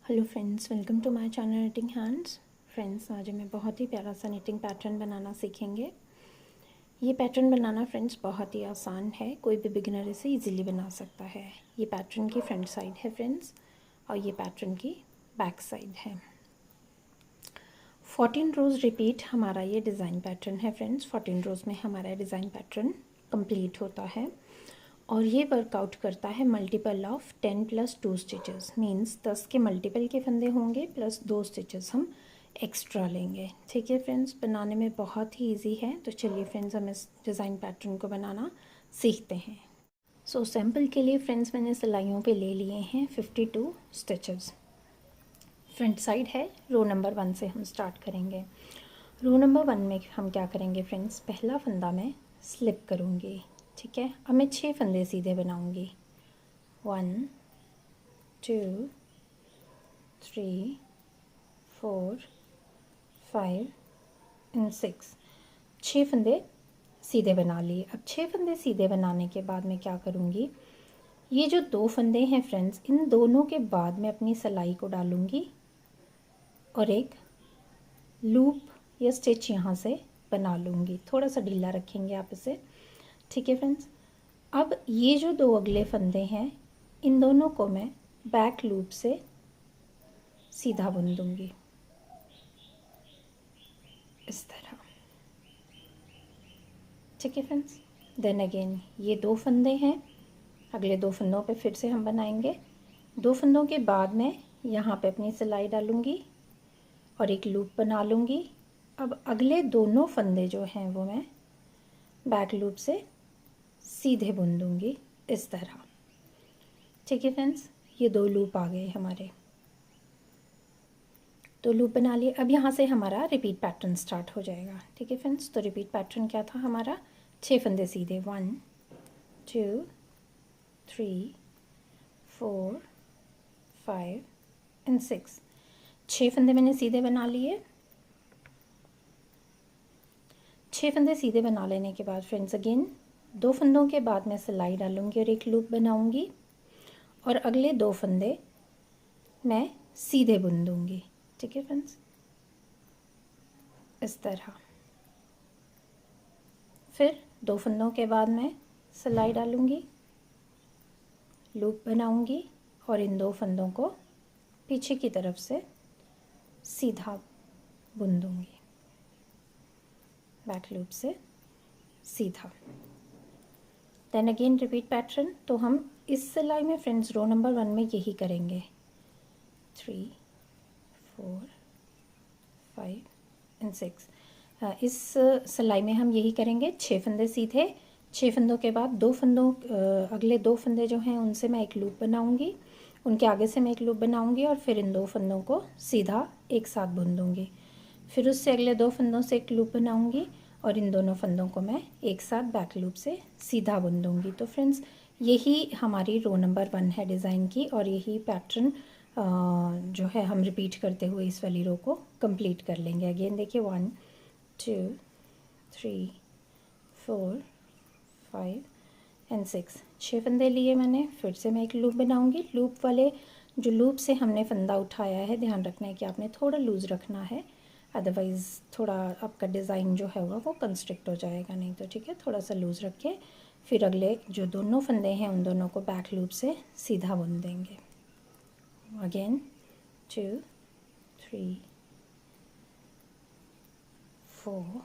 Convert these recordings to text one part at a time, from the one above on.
Hello friends, welcome to my channel knitting hands. Friends, आज हमें बहुत ही प्यारा सा निटिंग पैटर्न बनाना सीखेंगे। ये पैटर्न बनाना फ्रेंड्स बहुत ही आसान है, कोई भी बिगिनर इसे इजीली बना सकता है। ये पैटर्न की फ्रंट साइड है फ्रेंड्स, और ये पैटर्न की बैक साइड है। 14 रोज़ रिपीट हमारा ये डिज़ाइन पैटर्न है फ्रेंड्स। 14 रोज़ में हमारा डिज़ाइन पैटर्न कंप्लीट होता है और ये वर्कआउट करता है मल्टीपल ऑफ 10 + 2 स्टिचेस। मीन्स 10 के मल्टीपल के फंदे होंगे प्लस 2 स्टिचेस हम एक्स्ट्रा लेंगे। ठीक है फ्रेंड्स, बनाने में बहुत ही इजी है। तो चलिए फ्रेंड्स, हम इस डिज़ाइन पैटर्न को बनाना सीखते हैं। सो सैम्पल के लिए फ्रेंड्स, मैंने सिलाइयों पे ले लिए हैं 52 स्टिचेस। फ्रंट साइड है। रो नंबर 1 से हम स्टार्ट करेंगे। रो नंबर 1 में हम क्या करेंगे फ्रेंड्स, पहला फंदा मैं स्लिप करूँगी। ठीक है, अब मैं 6 फंदे सीधे बनाऊँगी। 1 2 3 4 5 एंड 6। 6 फंदे सीधे बना लिए। अब 6 फंदे सीधे बनाने के बाद मैं क्या करूँगी, ये जो 2 फंदे हैं फ्रेंड्स, इन दोनों के बाद मैं अपनी सिलाई को डालूँगी और एक लूप या स्टिच यहाँ से बना लूँगी। थोड़ा सा ढीला रखेंगे आप इसे। ठीक है फ्रेंड्स, अब ये जो 2 अगले फंदे हैं, इन दोनों को मैं बैक लूप से सीधा बुन दूँगी इस तरह। ठीक है फ्रेंड्स, देन अगेन ये 2 फंदे हैं, अगले 2 फंदों पे फिर से हम बनाएंगे। 2 फंदों के बाद मैं यहाँ पे अपनी सिलाई डालूँगी और एक लूप बना लूँगी। अब अगले दोनों फंदे जो हैं वो मैं बैक लूप से सीधे बुन दूँगी इस तरह। ठीक है फ्रेंड्स, ये 2 लूप आ गए हमारे। 2 लूप बना लिए। अब यहाँ से हमारा रिपीट पैटर्न स्टार्ट हो जाएगा। ठीक है फ्रेंड्स, तो रिपीट पैटर्न क्या था हमारा, 6 फंदे सीधे, 1 2 3 4 5 एंड 6। 6 फंदे मैंने सीधे बना लिए। 6 फंदे सीधे बना लेने के बाद फ्रेंड्स, अगेन 2 फंदों के बाद मैं सिलाई डालूँगी और एक लूप बनाऊँगी और अगले 2 फंदे मैं सीधे बुन दूँगी। ठीक है फ्रेंड्स, इस तरह। फिर 2 फंदों के बाद मैं सिलाई डालूँगी, लूप बनाऊँगी और इन 2 फंदों को पीछे की तरफ से सीधा बुन दूँगी, बैक लूप से सीधा। Then again repeat pattern. तो हम इस सिलाई में फ्रेंड्स रो नंबर 1 में यही करेंगे, 3 4 5 एंड 6। इस सिलाई में हम यही करेंगे, 6 फंदे सीधे। 6 फंदों के बाद 2 फंदों अगले 2 फंदे जो हैं उनसे मैं एक लूप बनाऊंगी, उनके आगे से मैं एक लूप बनाऊंगी और फिर इन 2 फंदों को सीधा एक साथ बुन दूंगी। फिर उससे अगले 2 फंदों से एक लूप बनाऊंगी और इन दोनों फंदों को मैं एक साथ बैक लूप से सीधा बुन दूंगी। तो फ्रेंड्स, यही हमारी रो नंबर 1 है डिज़ाइन की, और यही पैटर्न जो है हम रिपीट करते हुए इस वाली रो को कंप्लीट कर लेंगे। अगेन देखिए, 1 2 3 4 5 एंड 6। 6 फंदे लिए मैंने। फिर से मैं एक लूप बनाऊंगी। लूप वाले जो लूप से हमने फंदा उठाया है, ध्यान रखना है कि आपने थोड़ा लूज़ रखना है, अदरवाइज़ थोड़ा आपका डिज़ाइन जो है वो कंस्ट्रिक्ट हो जाएगा नहीं। तो ठीक है, थोड़ा सा लूज़ रखें। फिर अगले जो दोनों फंदे हैं उन दोनों को बैक लूप से सीधा बुन देंगे। Again 2 3 4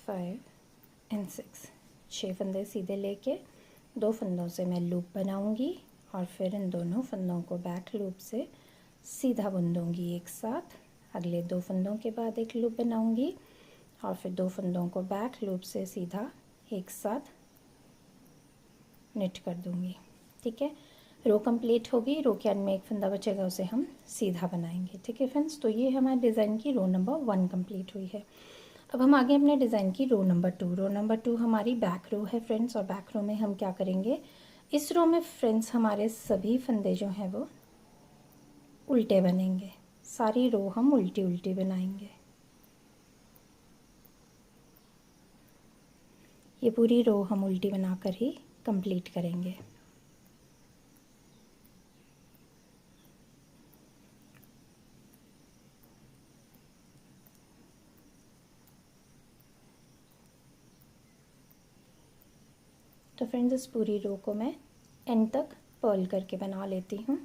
5 and 6। 6 फंदे सीधे लेके 2 फंदों से मैं लूप बनाऊंगी और फिर इन दोनों फंदों को बैक लूप से सीधा बुन दूंगी एक साथ। अगले 2 फंदों के बाद एक लूप बनाऊंगी और फिर 2 फंदों को बैक लूप से सीधा एक साथ निट कर दूंगी। ठीक है, रो कंप्लीट होगी। रो के अंत में एक फंदा बचेगा, उसे हम सीधा बनाएंगे। ठीक है फ्रेंड्स, तो ये हमारे डिज़ाइन की रो नंबर 1 कंप्लीट हुई है। अब हम आगे अपने डिज़ाइन की रो नंबर 2। रो नंबर 2 हमारी बैक रो है फ्रेंड्स, और बैक रो में हम क्या करेंगे, इस रो में फ्रेंड्स हमारे सभी फंदे जो हैं वो उल्टे बनेंगे। सारी रो हम उल्टी उल्टी बनाएंगे। ये पूरी रो हम उल्टी बनाकर ही कंप्लीट करेंगे। तो फ्रेंड्स इस पूरी रो को मैं एंड तक पर्ल करके बना लेती हूँ।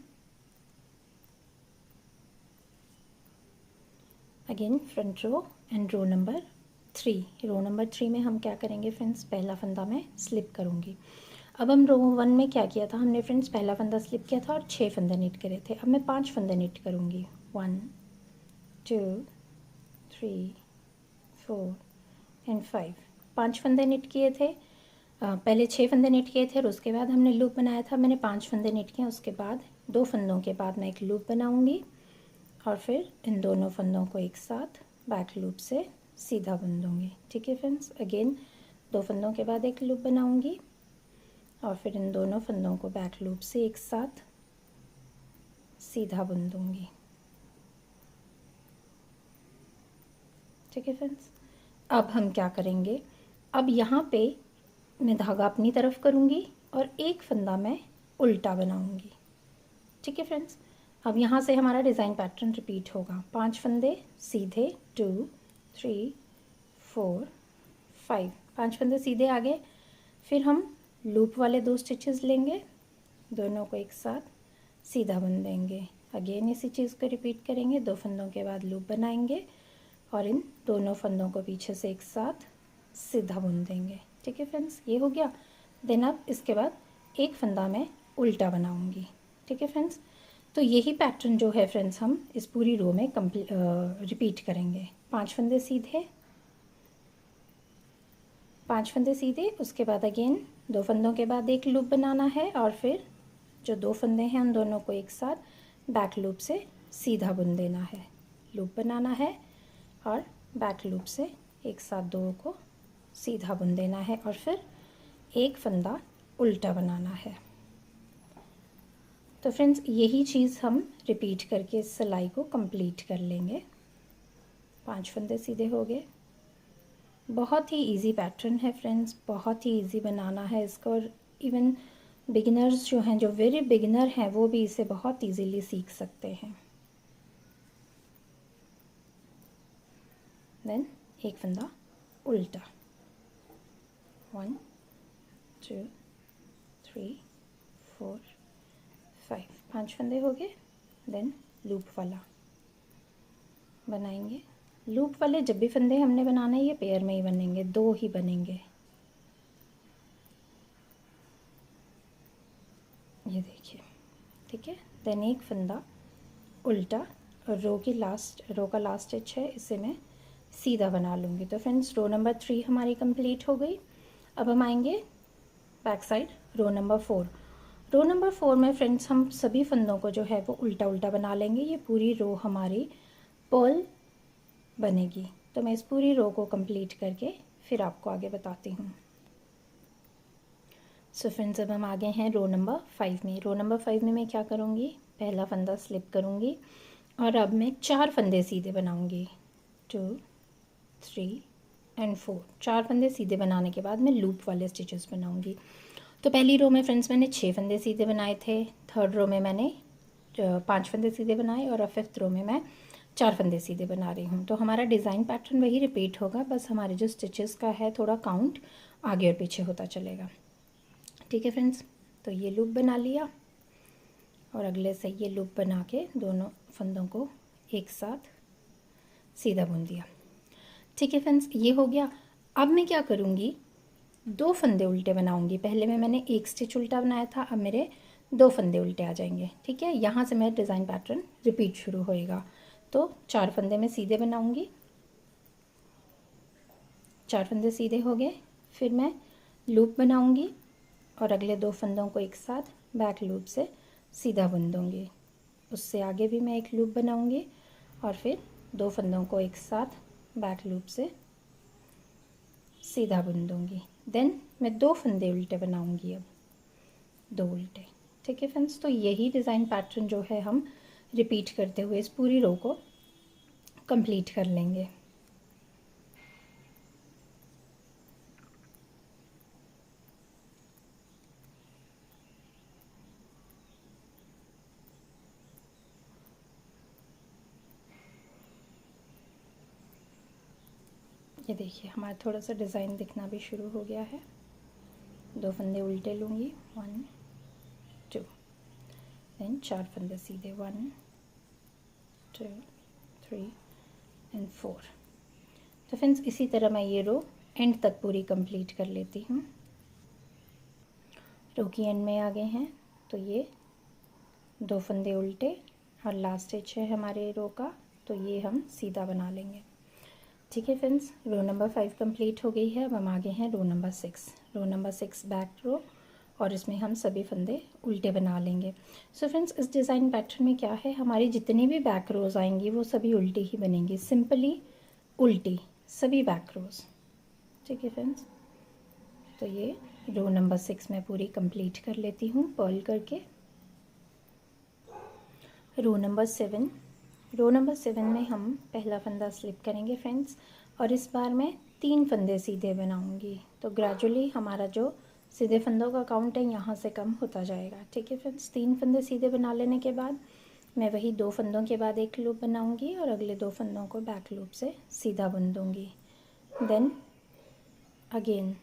Again front row and row number 3। Row number 3 में हम क्या करेंगे फ्रेंड्स, पहला फंदा मैं स्लिप करूँगी। अब हम रो 1 में क्या किया था हमने फ्रेंड्स, पहला फंदा स्लिप किया था और 6 फंदे निट करे थे। अब मैं 5 फंदे निट करूँगी। 1 2 3 4 एंड 5। 5 फंदे निट किए थे। पहले 6 फंदे निट किए थे और उसके बाद हमने लूप बनाया था। मैंने 5 फंदे निट किए, उसके बाद 2 फंदों के बाद मैं एक लूप बनाऊँगी और फिर इन दोनों फंदों को एक साथ बैक लूप से सीधा बुन दूँगी। ठीक है फ्रेंड्स, अगेन 2 फंदों के बाद एक लूप बनाऊँगी और फिर इन दोनों फंदों को बैक लूप से एक साथ सीधा बुन दूँगी। ठीक है फ्रेंड्स, अब हम क्या करेंगे, अब यहाँ पे मैं धागा अपनी तरफ करूँगी और एक फंदा मैं उल्टा बनाऊँगी। ठीक है फ्रेंड्स, अब यहाँ से हमारा डिज़ाइन पैटर्न रिपीट होगा। 5 फंदे सीधे, 2 3 4 5, 5 फंदे सीधे आगे, फिर हम लूप वाले 2 स्टिचेस लेंगे, दोनों को एक साथ सीधा बुन देंगे। अगेन इसी चीज़ को रिपीट करेंगे। 2 फंदों के बाद लूप बनाएंगे और इन दोनों फंदों को पीछे से एक साथ सीधा बुन देंगे। ठीक है फ्रेंड्स, ये हो गया। देन अब इसके बाद एक फंदा मैं उल्टा बनाऊंगी। ठीक है फ्रेंड्स, तो यही पैटर्न जो है फ्रेंड्स हम इस पूरी रो में रिपीट करेंगे। 5 फंदे सीधे, 5 फंदे सीधे, उसके बाद अगेन 2 फंदों के बाद एक लूप बनाना है और फिर जो 2 फंदे हैं उन दोनों को एक साथ बैक लूप से सीधा बुन देना है। लूप बनाना है और बैक लूप से एक साथ 2 को सीधा बुन देना है और फिर एक फंदा उल्टा बनाना है। तो फ्रेंड्स यही चीज़ हम रिपीट करके इस सिलाई को कंप्लीट कर लेंगे। 5 फंदे सीधे हो गए। बहुत ही इजी पैटर्न है फ्रेंड्स, बहुत ही इजी बनाना है इसको और इवन बिगिनर्स जो हैं, जो वेरी बिगिनर हैं, वो भी इसे बहुत इजीली सीख सकते हैं। देन एक फंदा उल्टा, 1 2 3 4 5, 5 फंदे हो गए। देन लूप वाला बनाएंगे। लूप वाले जब भी फंदे हमने बनाने ये पेयर में ही बनेंगे, 2 ही बनेंगे। ये देखिए, ठीक है। देन एक फंदा उल्टा और रो का लास्ट स्टिच है, इसे मैं सीधा बना लूँगी। तो फ्रेंड्स रो नंबर 3 हमारी कंप्लीट हो गई। अब हम आएंगे back side row number 4। Row number 4 में फ्रेंड्स हम सभी फंदों को जो है वो उल्टा उल्टा बना लेंगे। ये पूरी रो हमारी पर्ल बनेगी। तो मैं इस पूरी रो को कंप्लीट करके फिर आपको आगे बताती हूँ। सो फ्रेंड्स अब हम आगे हैं रो नंबर 5 में। रो नंबर 5 में मैं क्या करूँगी, पहला फंदा स्लिप करूँगी और अब मैं 4 फंदे सीधे बनाऊँगी। 2 3 एंड 4, 4 फंदे सीधे बनाने के बाद मैं लूप वाले स्टिचेस बनाऊँगी। तो पहली रो में फ्रेंड्स मैंने 6 फंदे सीधे बनाए थे, थर्ड रो में मैंने 5 फंदे सीधे बनाए और अब फिफ्थ रो में मैं 4 फंदे सीधे बना रही हूँ। तो हमारा डिज़ाइन पैटर्न वही रिपीट होगा, बस हमारे जो स्टिचेस का है थोड़ा काउंट आगे और पीछे होता चलेगा। ठीक है फ्रेंड्स, तो ये लूप बना लिया और अगले से ये लूप बना के दोनों फंदों को एक साथ सीधा बुन दिया। ठीक है फ्रेंड्स, ये हो गया। अब मैं क्या करूँगी, 2 फंदे उल्टे बनाऊँगी। पहले में मैंने एक स्टिच उल्टा बनाया था, अब मेरे 2 फंदे उल्टे आ जाएंगे। ठीक है, यहाँ से मेरा डिज़ाइन पैटर्न रिपीट शुरू होएगा। तो 4 फंदे मैं सीधे बनाऊँगी, 4 फंदे सीधे हो गए, फिर मैं लूप बनाऊँगी और अगले 2 फंदों को एक साथ बैक लूप से सीधा बुन दूँगी। उससे आगे भी मैं एक लूप बनाऊँगी और फिर 2 फंदों को एक साथ बैक लूप से सीधा बुन दूँगी। देन मैं 2 फंदे उल्टे बनाऊँगी, अब 2 उल्टे। ठीक है फ्रेंड्स, तो यही डिज़ाइन पैटर्न जो है हम रिपीट करते हुए इस पूरी रो को कंप्लीट कर लेंगे। ये देखिए हमारा थोड़ा सा डिज़ाइन दिखना भी शुरू हो गया है। 2 फंदे उल्टे लूँगी, 1 2, देन 4 फंदे सीधे, 1 2 3 एंड 4। तो फ्रेंड्स इसी तरह मैं ये रो एंड तक पूरी कंप्लीट कर लेती हूँ। रो की एंड में आ गए हैं, तो ये 2 फंदे उल्टे और लास्ट स्टिच है हमारे रो का, तो ये हम सीधा बना लेंगे। ठीक है फ्रेंड्स, रो नंबर 5 कंप्लीट हो गई है। अब हम आगे हैं row number 6। Row number 6 back row, और इसमें हम सभी फंदे उल्टे बना लेंगे। सो फ्रेंड्स इस डिज़ाइन पैटर्न में क्या है, हमारी जितनी भी बैक रोज़ आएंगी वो सभी उल्टी ही बनेंगी, सिंपली उल्टी सभी बैक रोज़। ठीक है फ्रेंड्स, तो ये रो नंबर 6 में पूरी कंप्लीट कर लेती हूँ पर्ल करके। रो नंबर 7, रो नंबर 7 में हम पहला फंदा स्लिप करेंगे फ्रेंड्स, और इस बार मैं 3 फंदे सीधे बनाऊंगी। तो ग्रेजुअली हमारा जो सीधे फंदों का काउंट है यहाँ से कम होता जाएगा। ठीक है फ्रेंड्स, 3 फंदे सीधे बना लेने के बाद मैं वही 2 फंदों के बाद एक लूप बनाऊंगी और अगले 2 फंदों को बैक लूप से सीधा बुन दूंगी। देन अगेन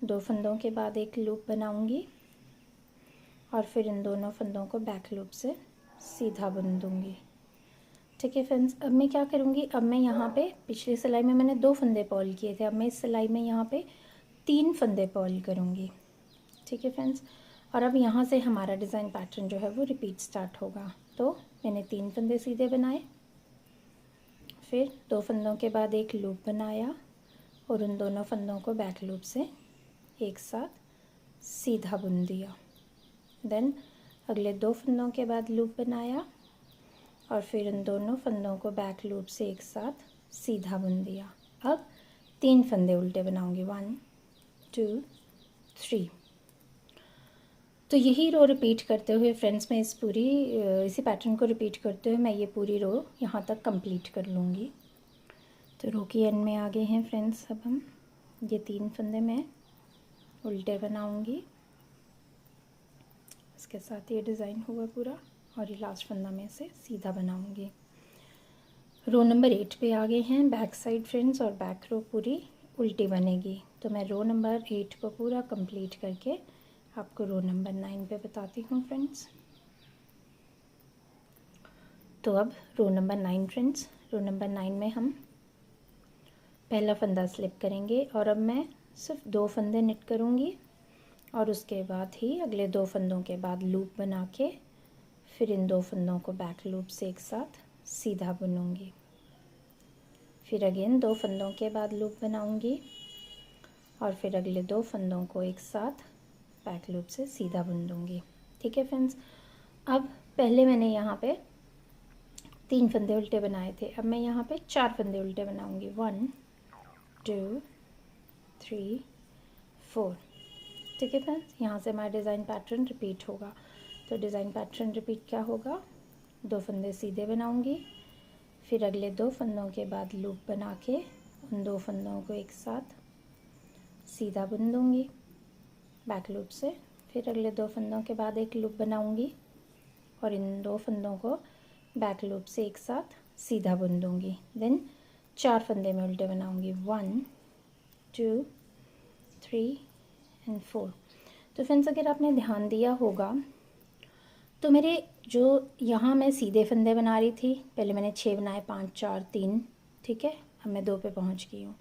2 फंदों के बाद एक लूप बनाऊंगी और फिर इन दोनों फंदों को बैक लूप से सीधा बुन दूंगी। ठीक है फ्रेंड्स, अब मैं क्या करूँगी, अब मैं यहाँ पे पिछली सिलाई में मैंने 2 फंदे पर्ल किए थे, अब मैं इस सिलाई में यहाँ पे 3 फंदे पर्ल करूँगी। ठीक है फ्रेंड्स, और अब यहाँ से हमारा डिज़ाइन पैटर्न जो है वो रिपीट स्टार्ट होगा। तो मैंने 3 फंदे सीधे बनाए, फिर 2 फंदों के बाद एक लूप बनाया और उन दोनों फंदों को बैक लूप से एक साथ सीधा बुन दिया। देन अगले 2 फंदों के बाद लूप बनाया और फिर इन दोनों फंदों को बैक लूप से एक साथ सीधा बुन दिया। अब 3 फंदे उल्टे बनाऊंगी, 1 2 3। तो यही रो रिपीट करते हुए फ्रेंड्स मैं इसी पैटर्न को रिपीट करते हुए मैं ये पूरी रो यहाँ तक कंप्लीट कर लूँगी। तो रो की एंड में आ गए हैं फ्रेंड्स। अब हम ये 3 फंदे मैं उल्टे बनाऊँगी, इसके साथ ये डिज़ाइन हुआ पूरा, और ये लास्ट फंदा में से सीधा बनाऊंगी। रो नंबर 8 पे आ गए हैं बैक साइड फ्रेंड्स, और बैक रो पूरी उल्टी बनेगी। तो मैं रो नंबर 8 को पूरा कंप्लीट करके आपको रो नंबर 9 पे बताती हूँ फ्रेंड्स। तो अब row number 9 friends, row number 9 में हम पहला फंदा स्लिप करेंगे और अब मैं सिर्फ 2 फंदे निट करूँगी और उसके बाद ही अगले 2 फंदों के बाद लूप बना के फिर इन 2 फंदों को बैक लूप से एक साथ सीधा बुनूंगी। फिर अगेन 2 फंदों के बाद लूप बनाऊंगी और फिर अगले 2 फंदों को एक साथ बैक लूप से सीधा बुन दूंगी। ठीक है फ्रेंड्स, अब पहले मैंने यहाँ पे 3 फंदे उल्टे बनाए थे, अब मैं यहाँ पे 4 फंदे उल्टे बनाऊंगी, 1 2 3 4। ठीक है फ्रेंड्स, यहाँ से हमारा डिज़ाइन पैटर्न रिपीट होगा। तो डिज़ाइन पैटर्न रिपीट क्या होगा, 2 फंदे सीधे बनाऊंगी, फिर अगले 2 फंदों के बाद लूप बना के उन 2 फंदों को एक साथ सीधा बुन दूंगी बैक लूप से, फिर अगले 2 फंदों के बाद एक लूप बनाऊंगी और इन 2 फंदों को बैक लूप से एक साथ सीधा बुन दूंगी। देन 4 फंदे में उल्टे बनाऊंगी, 1 2 3 एंड 4। तो फ्रेंड्स अगर आपने ध्यान दिया होगा तो मेरे जो यहाँ मैं सीधे फंदे बना रही थी, पहले मैंने 6 बनाए, 5 4 3, ठीक है, अब मैं 2 पे पहुँच गई हूँ।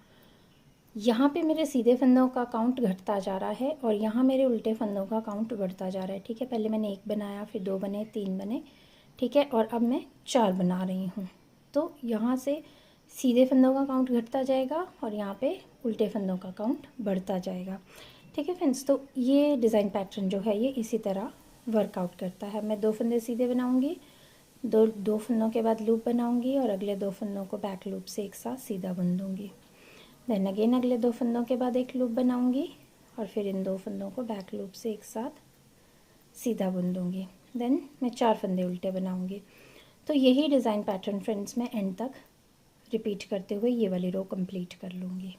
यहाँ पे मेरे सीधे फंदों का काउंट घटता जा रहा है और यहाँ मेरे उल्टे फंदों का काउंट बढ़ता जा रहा है। ठीक है, पहले मैंने 1 बनाया, फिर 2 बने, 3 बने, ठीक है, और अब मैं 4 बना रही हूँ। तो यहाँ से सीधे फंदों का काउंट घटता जाएगा और यहाँ पे उल्टे फंदों का काउंट बढ़ता जाएगा। ठीक है फ्रेंड्स, तो ये डिज़ाइन पैटर्न जो है ये इसी तरह वर्कआउट करता है। मैं 2 फंदे सीधे बनाऊंगी, दो फंदों के बाद लूप बनाऊंगी और अगले 2 फंदों को बैक लूप से एक साथ सीधा बुन दूंगी। देन अगेन अगले 2 फंदों के बाद एक लूप बनाऊंगी और फिर इन 2 फंदों को बैक लूप से एक साथ सीधा बुन दूंगी। देन मैं 4 फंदे उल्टे बनाऊंगी। तो यही डिज़ाइन पैटर्न फ्रेंड्स मैं एंड तक रिपीट करते हुए ये वाली रो कंप्लीट कर लूँगी।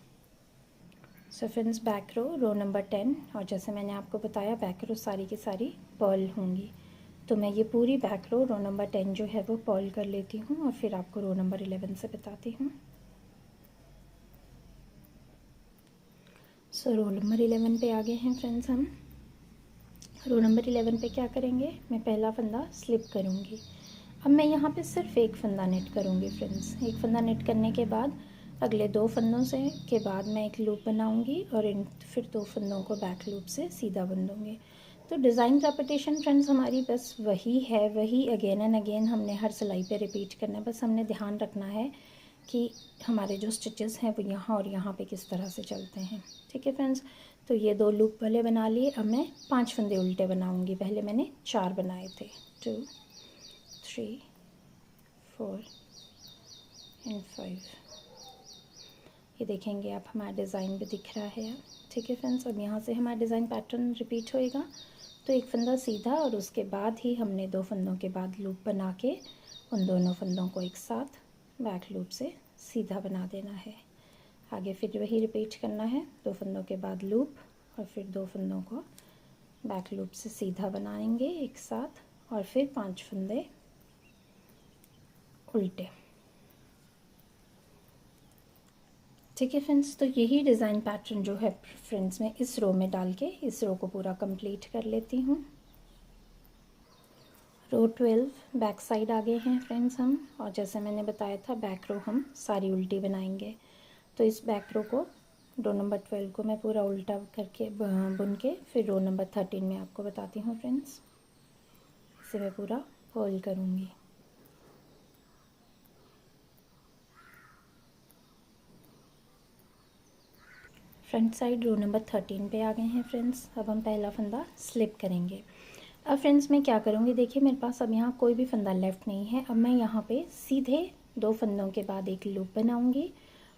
So friends back row number 10, और जैसे मैंने आपको बताया बैक रो सारी की सारी पर्ल होंगी। तो मैं ये पूरी बैक रो नंबर 10 जो है वो पर्ल कर लेती हूँ और फिर आपको रो नंबर 11 से बताती हूँ। सो रो नंबर 11 पे आ गए हैं फ्रेंड्स हम। रो नंबर 11 पे क्या करेंगे, मैं पहला फंदा स्लिप करूँगी। अब मैं यहाँ पे सिर्फ एक फंदा नेट करूँगी फ्रेंड्स। एक फंदा नेट करने के बाद अगले 2 फंदों से के बाद मैं एक लूप बनाऊँगी और इन फिर 2 फंदों को बैक लूप से सीधा बुन दूँगी। तो डिज़ाइन रेपिटेशन फ्रेंड्स हमारी बस वही है, वही अगेन एंड अगेन हमने हर सिलाई पे रिपीट करना है। बस हमने ध्यान रखना है कि हमारे जो स्टिचेस हैं वो यहाँ और यहाँ पे किस तरह से चलते हैं। ठीक है फ्रेंड्स, तो ये 2 लूप वाले बना लिए। अब मैं 5 फंदे उल्टे बनाऊँगी। पहले मैंने 4 बनाए थे, 2 3 4 एंड 5। ये देखेंगे आप हमारा डिज़ाइन भी दिख रहा है। ठीक है फ्रेंड्स, अब यहाँ से हमारा डिज़ाइन पैटर्न रिपीट होएगा। तो एक फंदा सीधा और उसके बाद ही हमने 2 फंदों के बाद लूप बना के उन दोनों फंदों को एक साथ बैक लूप से सीधा बना देना है। आगे फिर वही रिपीट करना है, 2 फंदों के बाद लूप और फिर 2 फंदों को बैक लूप से सीधा बनाएंगे एक साथ और फिर 5 फंदे उल्टे। ठीक है फ्रेंड्स, तो यही डिज़ाइन पैटर्न जो है फ्रेंड्स मैं इस रो में डाल के इस रो को पूरा कंप्लीट कर लेती हूँ। रो 12 बैक साइड आ गए हैं फ्रेंड्स हम, और जैसे मैंने बताया था बैक रो हम सारी उल्टी बनाएंगे। तो इस बैक रो को रो नंबर 12 को मैं पूरा उल्टा करके बुन के फिर रो नंबर 13 में आपको बताती हूँ फ्रेंड्स। इसे मैं पूरा फोल्ड करूँगी। फ्रंट साइड रो नंबर 13 पे आ गए हैं फ्रेंड्स। अब हम पहला फंदा स्लिप करेंगे। अब फ्रेंड्स मैं क्या करूँगी, देखिए मेरे पास अब यहाँ कोई भी फंदा लेफ़्ट नहीं है। अब मैं यहाँ पे सीधे 2 फंदों के बाद एक लूप बनाऊँगी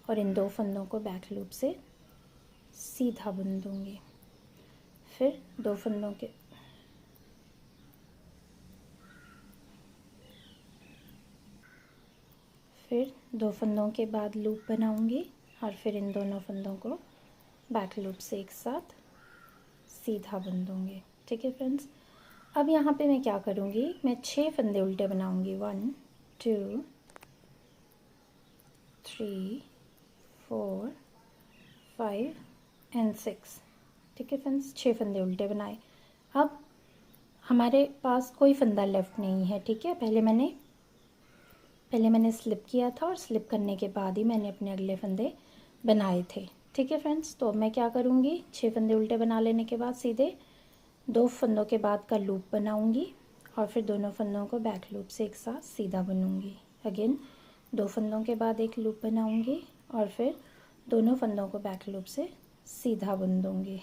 और इन 2 फंदों को बैक लूप से सीधा बुन दूँगी। फिर 2 फंदों के बाद लूप बनाऊँगी और फिर इन दोनों फंदों को बैक लूप से एक साथ सीधा बुन दूँगी। ठीक है फ्रेंड्स, अब यहाँ पे मैं क्या करूँगी, मैं 6 फंदे उल्टे बनाऊँगी। 1 2 3 4 5 एंड 6। ठीक है फ्रेंड्स, 6 फंदे उल्टे बनाए। अब हमारे पास कोई फंदा लेफ़्ट नहीं है। ठीक है, पहले मैंने स्लिप किया था और स्लिप करने के बाद ही मैंने अपने अगले फंदे बनाए थे। ठीक है फ्रेंड्स, तो अब मैं क्या करूँगी, 6 फंदे उल्टे बना लेने के बाद सीधे 2 फंदों के बाद का लूप बनाऊँगी और फिर दोनों फंदों को बैक लूप से एक साथ सीधा बुनूँगी। अगेन 2 फंदों के बाद एक लूप बनाऊँगी और फिर दोनों फंदों को बैक लूप से सीधा बुन दूँगी।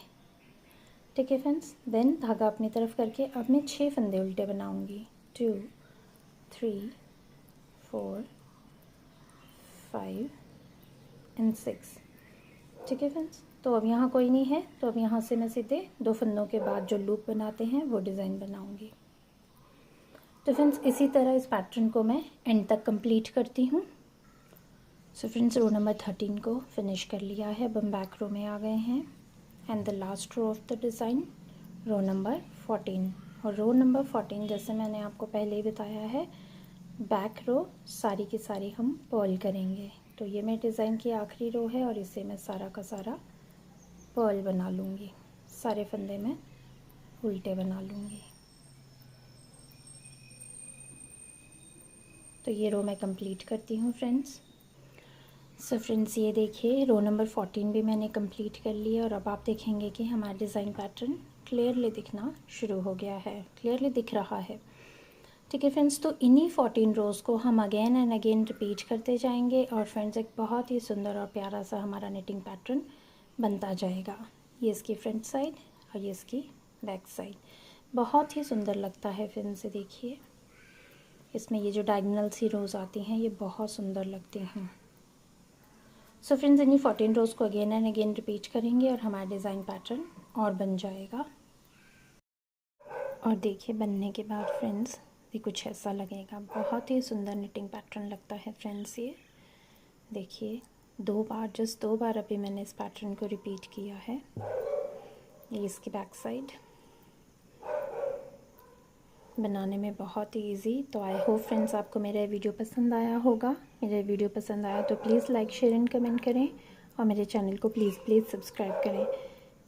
ठीक है फ्रेंड्स, देन धागा अपनी तरफ करके अब मैं 6 फंदे उल्टे बनाऊँगी। 2 3 4 5 एंड 6। ठीक है फ्रेंड्स, तो अब यहाँ कोई नहीं है, तो अब यहाँ से मैं सीधे 2 फंदों के बाद जो लूप बनाते हैं वो डिज़ाइन बनाऊँगी। तो फ्रेंड्स इसी तरह इस पैटर्न को मैं एंड तक कंप्लीट करती हूँ। सो फ्रेंड्स रो नंबर 13 को फिनिश कर लिया है। अब हम बैक रो में आ गए हैं and the last row of the design row number 14। और रो नंबर 14 जैसे मैंने आपको पहले ही बताया है, बैक रो सारी की सारी हम पर्ल करेंगे। तो ये मेरे डिज़ाइन की आखिरी रो है और इसे मैं सारा का सारा पर्ल बना लूँगी। सारे फंदे में उल्टे बना लूँगी। तो ये रो मैं कंप्लीट करती हूँ फ्रेंड्स। सो फ्रेंड्स ये देखिए रो नंबर 14 भी मैंने कंप्लीट कर लिया और अब आप देखेंगे कि हमारा डिज़ाइन पैटर्न क्लियरली दिखना शुरू हो गया है, क्लियरली दिख रहा है। ठीक है फ्रेंड्स, तो इन्हीं 14 रोज़ को हम अगेन एंड अगेन रिपीट करते जाएंगे और फ्रेंड्स एक बहुत ही सुंदर और प्यारा सा हमारा निटिंग पैटर्न बनता जाएगा। ये इसकी फ्रंट साइड और ये इसकी बैक साइड बहुत ही सुंदर लगता है फ्रेंड्स। ये देखिए इसमें ये जो डायगोनल सी रोज़ आती हैं ये बहुत सुंदर लगती हैं। सो फ्रेंड्स इन्हीं 14 रोज़ को अगेन एंड अगेन रिपीट करेंगे और हमारा डिज़ाइन पैटर्न और बन जाएगा। और देखिए बनने के बाद फ्रेंड्स ये कुछ ऐसा लगेगा, बहुत ही सुंदर निटिंग पैटर्न लगता है फ्रेंड्स। ये देखिए 2 बार, जस्ट 2 बार अभी मैंने इस पैटर्न को रिपीट किया है। ये इसकी बैक साइड बनाने में बहुत ही इजी। तो आई होप फ्रेंड्स आपको मेरा वीडियो पसंद आया होगा। मेरा वीडियो पसंद आया तो please like share and comment करें और मेरे चैनल को प्लीज़ सब्सक्राइब करें।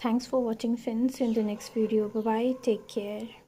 Thanks for watching friends, in the next video, bye bye, take care.